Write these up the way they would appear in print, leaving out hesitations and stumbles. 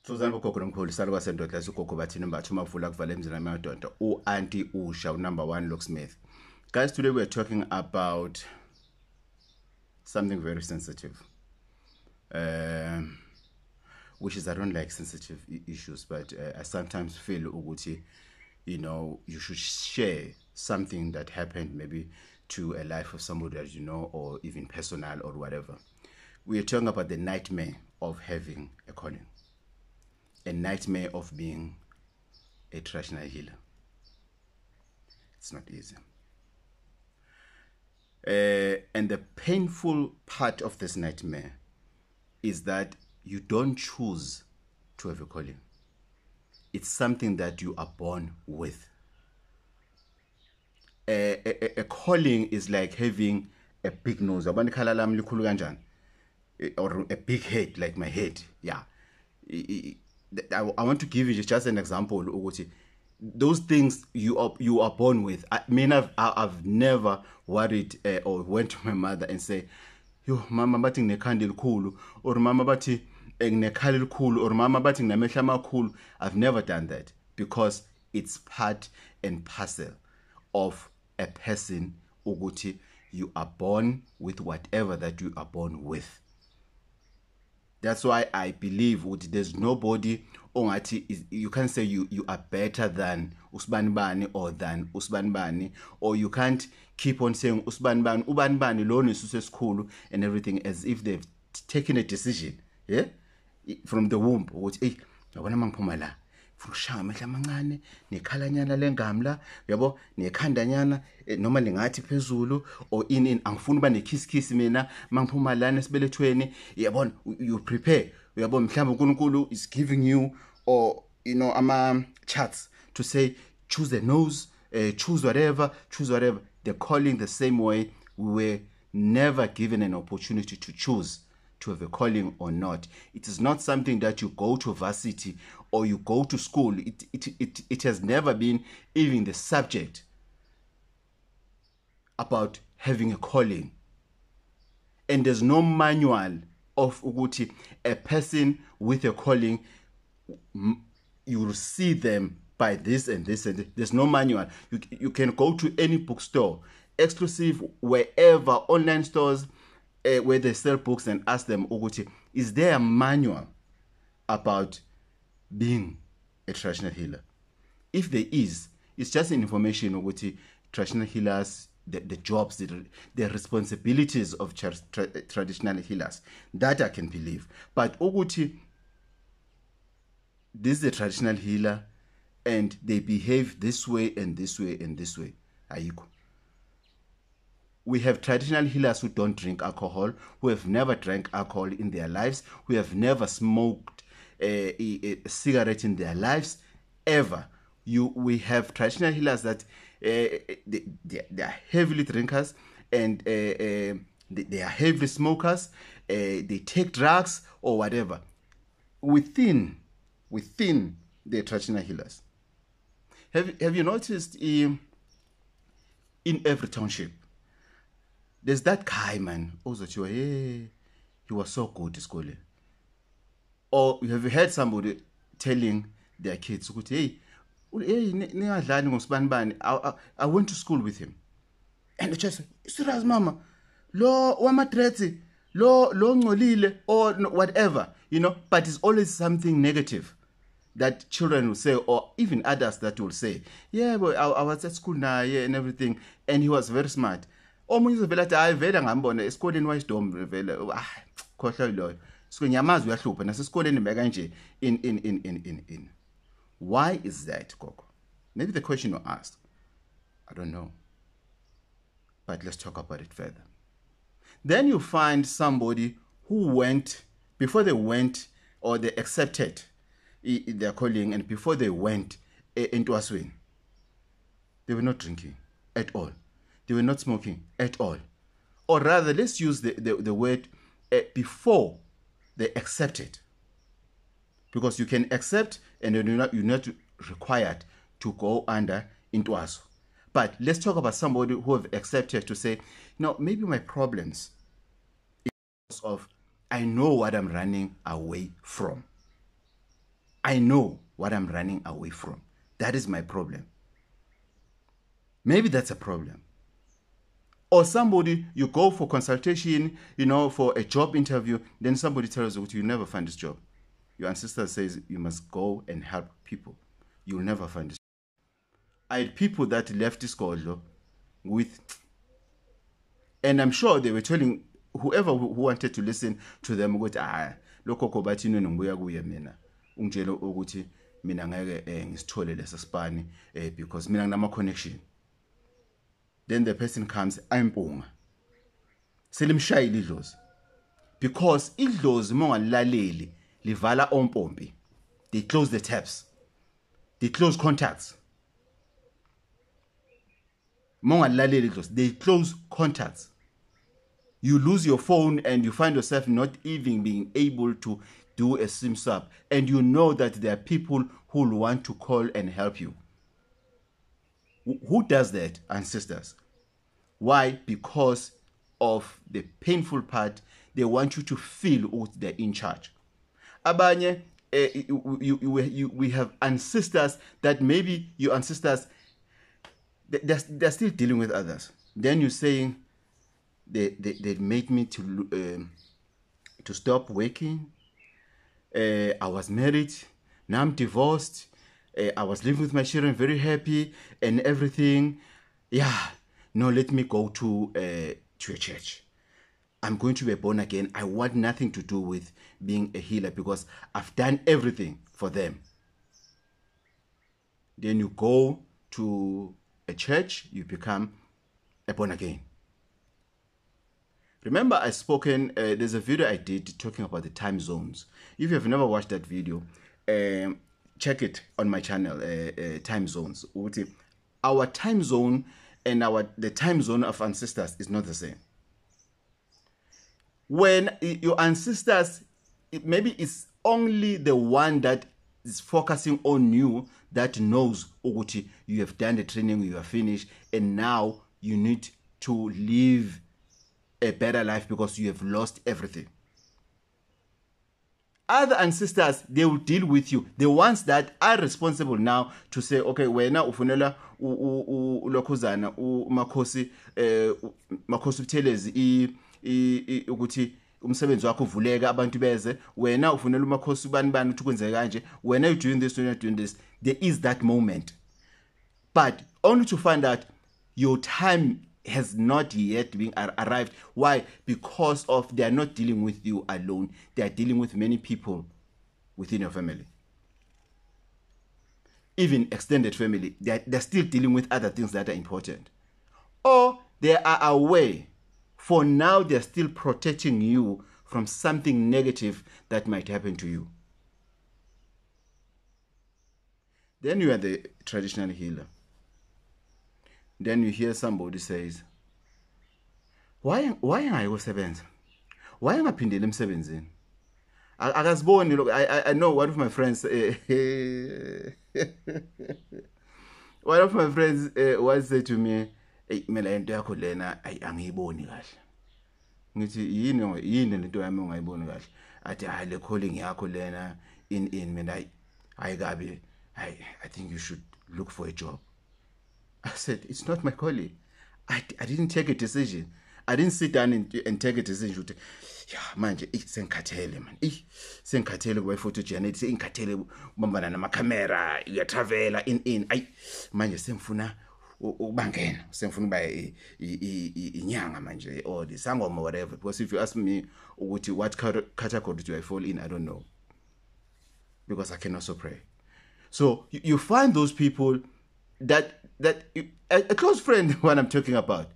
Suzanne Gogo nomkhulu salwa sendoda Gogo Bathini Mbatha umavula kuvala emzini amadonda u-anti usha number 1 locksmith. Guys, today we're talking about something very sensitive, which is I don't like sensitive issues, but I sometimes feel ukuthi, you know, you should share something that happened maybe to a life of somebody that you know, or even personal or whatever. We are talking about the nightmare of having a calling, a nightmare of being a traditional healer. It's not easy. And the painful part of this nightmare is that you don't choose to have a calling. It's something that you are born with. A calling is like having a big nose, or a big head, like my head. Yeah. I want to give you just an example. Those things you are born with. I've never worried or went to my mother and say, "Yo, mama bathi nginekhanda elikhulu," or "Mama bathi nginekhala elikhulu," or "Mama bathi nginamehlo amakhulu." I've never done that because it's part and parcel of a person. Ukuthi you are born with whatever that you are born with. That's why I believe there's nobody you can say you are better than Usbanbani or than Usbanbani, or you can't keep on saying Usbanbani, Ubanbani, lo nesuseskulu and everything as if they've taken a decision, yeah, from the womb. Fukushaya amehla amancane nekhalanyana lengamla yabo nekhandanyana noma lingathi phezulu or in angifuni ba nekhisikisi mina mangiphuma lana esibelethweni yabona you prepare uyabona mhlawumbe uNkulunkulu is giving you, or you know, ama charts to say choose a nose, choose whatever. They're calling the same way. We were never given an opportunity to choose to have a calling or not. It is not something that you go to varsity or you go to school. It has never been even the subject about having a calling. And there's no manual of ukuthi a person with a calling, you will see them by this and this and this. There's no manual. You can go to any bookstore, exclusive, wherever, online stores, where they sell books, and ask them, is there a manual about being a traditional healer? If there is, it's just an information of traditional healers, the jobs, the responsibilities of traditional healers. That I can believe. But this is a traditional healer and they behave this way and this way and this way. Ayiko. We have traditional healers who don't drink alcohol, who have never drank alcohol in their lives, who have never smoked a cigarette in their lives, ever. We have traditional healers that they are heavily drinkers and they are heavily smokers, they take drugs or whatever. Within the traditional healers. Have you noticed in every township, there's that guy, man, hey, you were so good at school. Or have you heard somebody telling their kids, hey, I went to school with him. And the child said, serious mama, lo wamadrezi, lo ngolile, or whatever, you know, but it's always something negative that children will say, or even adults that will say, yeah, but I was at school now, yeah, and everything, and he was very smart. Omunye uvela athi hayi vele ngambona esikoleni wayidom vele khohla lo sikunyamazi uyahlupha nasesikoleni beka nje in. Why is that, Gogo? Maybe the question you asked, I don't know, but let's talk about it further. Then you find somebody who went, before they went, or they accepted their calling, and before they went into a swing, they were not drinking at all. They were not smoking at all. Or rather, let's use the word before they accepted. Because you can accept and you're not required to go under into us. But let's talk about somebody who have accepted to say, maybe my problems is of I know what I'm running away from. I know what I'm running away from. That is my problem. Maybe that's a problem. Or somebody, you go for consultation, for a job interview, then somebody tells you, you'll never find this job. Your ancestor says you must go and help people. You'll never find this. I had people that left this college with, and I'm sure they were telling whoever who wanted to listen to them, Gogo Bathini ngibuya kuye mina ungitshela ukuthi mina ngeke ngisithole lesa spani because mina nginama connection. Then the person comes, ayimpunga selimshayile idlozi, because idlozi mongalaleli livala ompompi. They close the taps, they close contacts. Mongalaleli idlozi, they close contacts. You lose your phone and you find yourself not even being able to do a SIM swap, and you know that there are people who will want to call and help you. Who does that? Ancestors. Why? Because of the painful part. They want you to feel they're in charge. Abanye, we have ancestors that maybe your ancestors, they're still dealing with others. Then you're saying, they made me to stop working. I was married. Now I'm divorced. I was living with my children, very happy and everything. Yeah, no, let me go to a church. I'm going to be born again. I want nothing to do with being a healer because I've done everything for them. Then you go to a church, you become a born again. Remember, there's a video I did talking about the time zones. If you have never watched that video, check it on my channel, time zones. Our time zone and the time zone of ancestors is not the same. When your ancestors, maybe it's only the one that is focusing on you that knows, you have done the training, you are finished, and now you need to live a better life because you have lost everything. Other ancestors, they will deal with you. The ones that are responsible now to say, okay, wena ufunela ulokhuzana umakhosi Buthelezi ukuthi umsebenzi wakho uvuleka abantu beze, wena ufunela umakhosi bani ukuthi kwenze kanje, wena you doing this, when you're doing this. There is that moment, but only to find out your time has not yet been arrived. Why? Because they are not dealing with you alone. They are dealing with many people within your family. Even extended family, they're still dealing with other things that are important. Or they are away. For now, they're still protecting you from something negative that might happen to you. Then you are the traditional healer. Then you hear somebody says, why angayisebenza? Why angaphindela emsebenzini? Akaziboni. Look, I know one of my friends once said to me, mina into yakho lena angiyiboni kahle. Ngithi yini lento yami ongayiboni kahle? Athi hayi le calling yakho lena in mina hayi kabi. I think you should look for a job. I said, it's not my calling. I didn't take a decision. I didn't sit down and take a decision. Yeah, manje, sengikhathele man. Sengikhathele kuba photogenetic, sengikhathele ukubambana nama-camera, uyatravela in. Manje sengifuna ubangena, sengifuna uba inyanga manje, or the sangoma, whatever. Because if you ask me what category do I fall in, I don't know. Because I can also pray. So you find those people that a close friend, what I'm talking about,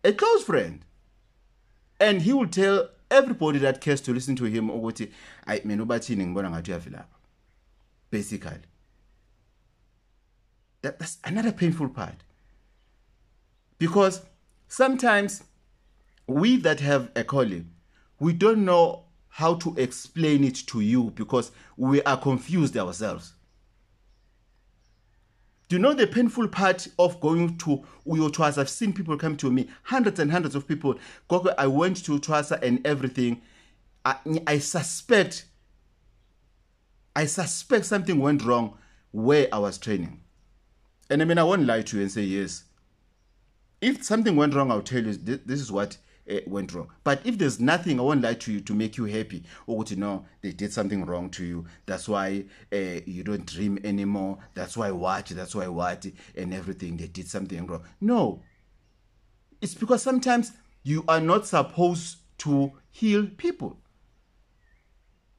a close friend, and he will tell everybody that cares to listen to him, basically. That's another painful part, because sometimes we that have a calling, we don't know how to explain it to you because we are confused ourselves. Do you know the painful part of going to Uyo Twasa? I've seen people come to me, hundreds and hundreds of people. Gogo, I went to Twasa and everything. I suspect I suspect something went wrong where I was training. And I mean, I won't lie to you and say yes. If something went wrong, I'll tell you this is what went wrong. But if there's nothing, I won't lie to you to make you happy. Or to know they did something wrong to you. That's why you don't dream anymore. That's why what, and everything. They did something wrong. No. It's because sometimes you are not supposed to heal people.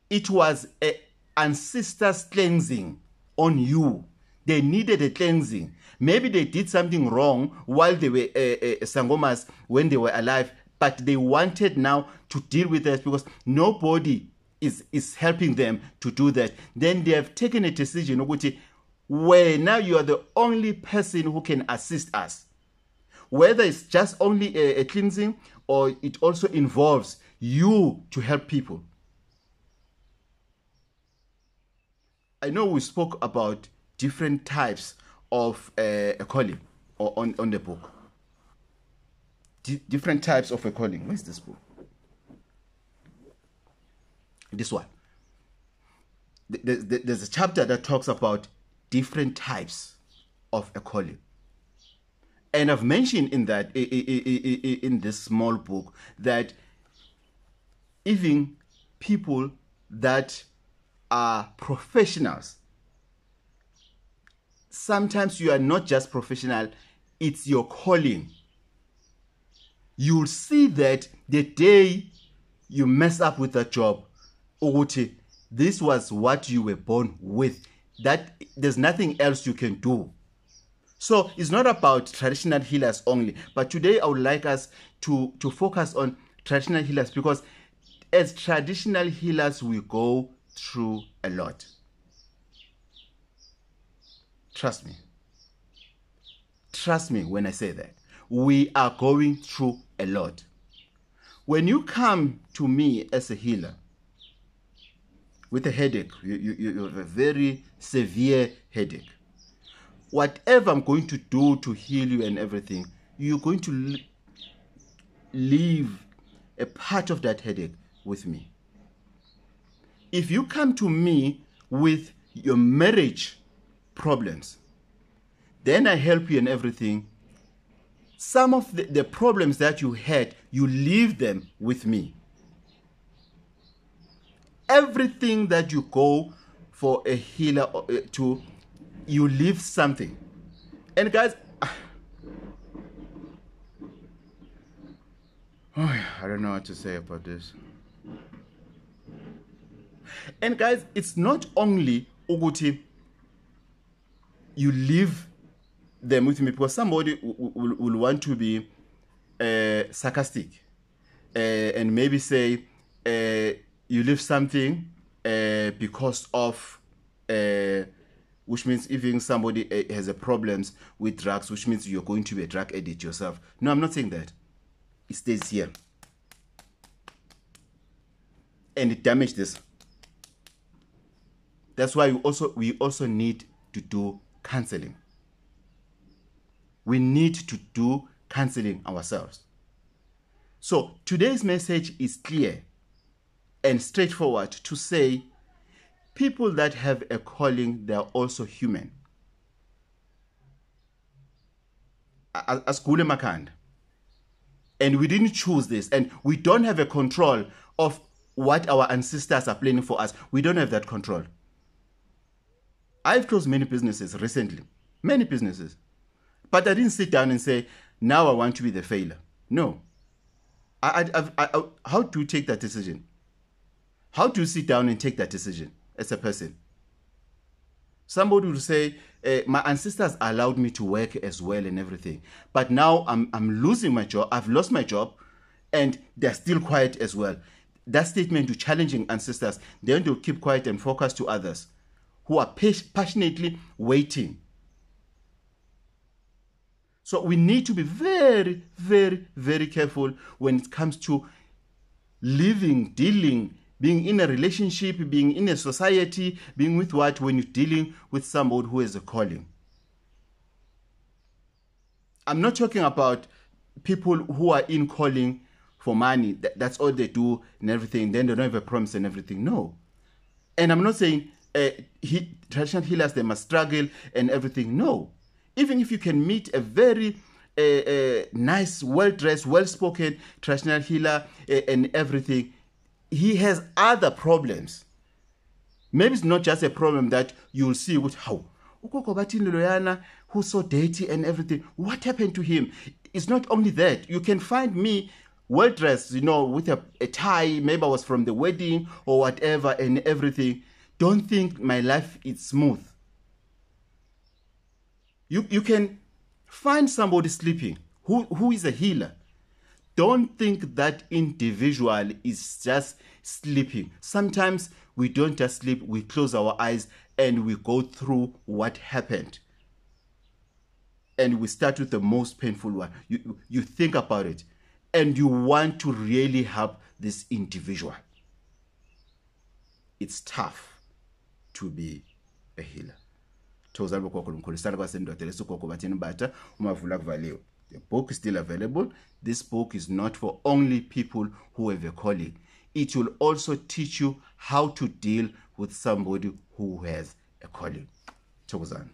It was an ancestor's cleansing on you. They needed a cleansing. Maybe they did something wrong while they were Sangomas, when they were alive, but they wanted now to deal with that because nobody is helping them to do that. Then they have taken a decision where now you are the only person who can assist us. Whether it's just only a cleansing or it also involves you to help people. I know we spoke about different types of a calling or on the book. Different types of a calling. Where's this book? This one. There's a chapter that talks about different types of a calling. And I've mentioned in that in this small book that even people that are professionals, sometimes you are not just professional, it's your calling. You'll see that the day you mess up with that job, this was what you were born with, that there's nothing else you can do. So it's not about traditional healers only, but today I would like us to focus on traditional healers, because as traditional healers we go through a lot. Trust me. Trust me when I say that. We are going through a lot. When you come to me as a healer with a headache, you have a very severe headache. Whatever I'm going to do to heal you and everything, you're going to leave a part of that headache with me. If you come to me with your marriage problems, then I help you and everything. Some of the problems that you had, you leave them with me. Everything that you go for a healer to, you leave something. And guys, I don't know what to say about this. And guys, it's not only Uguti, you leave them with me, because somebody will want to be sarcastic and maybe say you leave something because of which means even somebody has a problems with drugs, which means you're going to be a drug addict yourself. No, I'm not saying that. It stays here. And it damaged this. That's why we also need to do counseling. We need to do counseling ourselves. So today's message is clear and straightforward to say people that have a calling, they are also human. As Gule Makanda. And we didn't choose this, and we don't have a control of what our ancestors are planning for us. We don't have that control. I've closed many businesses recently, many businesses. But I didn't sit down and say, now I want to be the failure. No. How do you take that decision? How do you sit down and take that decision as a person? Somebody will say, my ancestors allowed me to work as well and everything. But now I'm losing my job. I've lost my job and they're still quiet as well. That statement to challenging ancestors, then they'll keep quiet and focus to others who are passionately waiting. So we need to be very, very, very careful when it comes to living, dealing, being in a relationship, being in a society, being with what when you're dealing with somebody who has a calling. I'm not talking about people who are in calling for money. That's all they do and everything. Then they don't have a promise and everything. No. And I'm not saying traditional healers, they must struggle and everything. No. Even if you can meet a very nice, well-dressed, well-spoken traditional healer and everything, he has other problems. Maybe it's not just a problem that you'll see with how Gogo Bathini loyana, who's so dirty and everything. What happened to him? It's not only that. You can find me well-dressed, with a tie. Maybe I was from the wedding or whatever and everything. Don't think my life is smooth. You can find somebody sleeping who is a healer. Don't think that individual is just sleeping. Sometimes we don't just sleep, we close our eyes and we go through what happened. And we start with the most painful one. You think about it and you want to really help this individual. It's tough to be a healer. The book is still available. This book is not for only people who have a calling. It will also teach you how to deal with somebody who has a calling. Thokozani.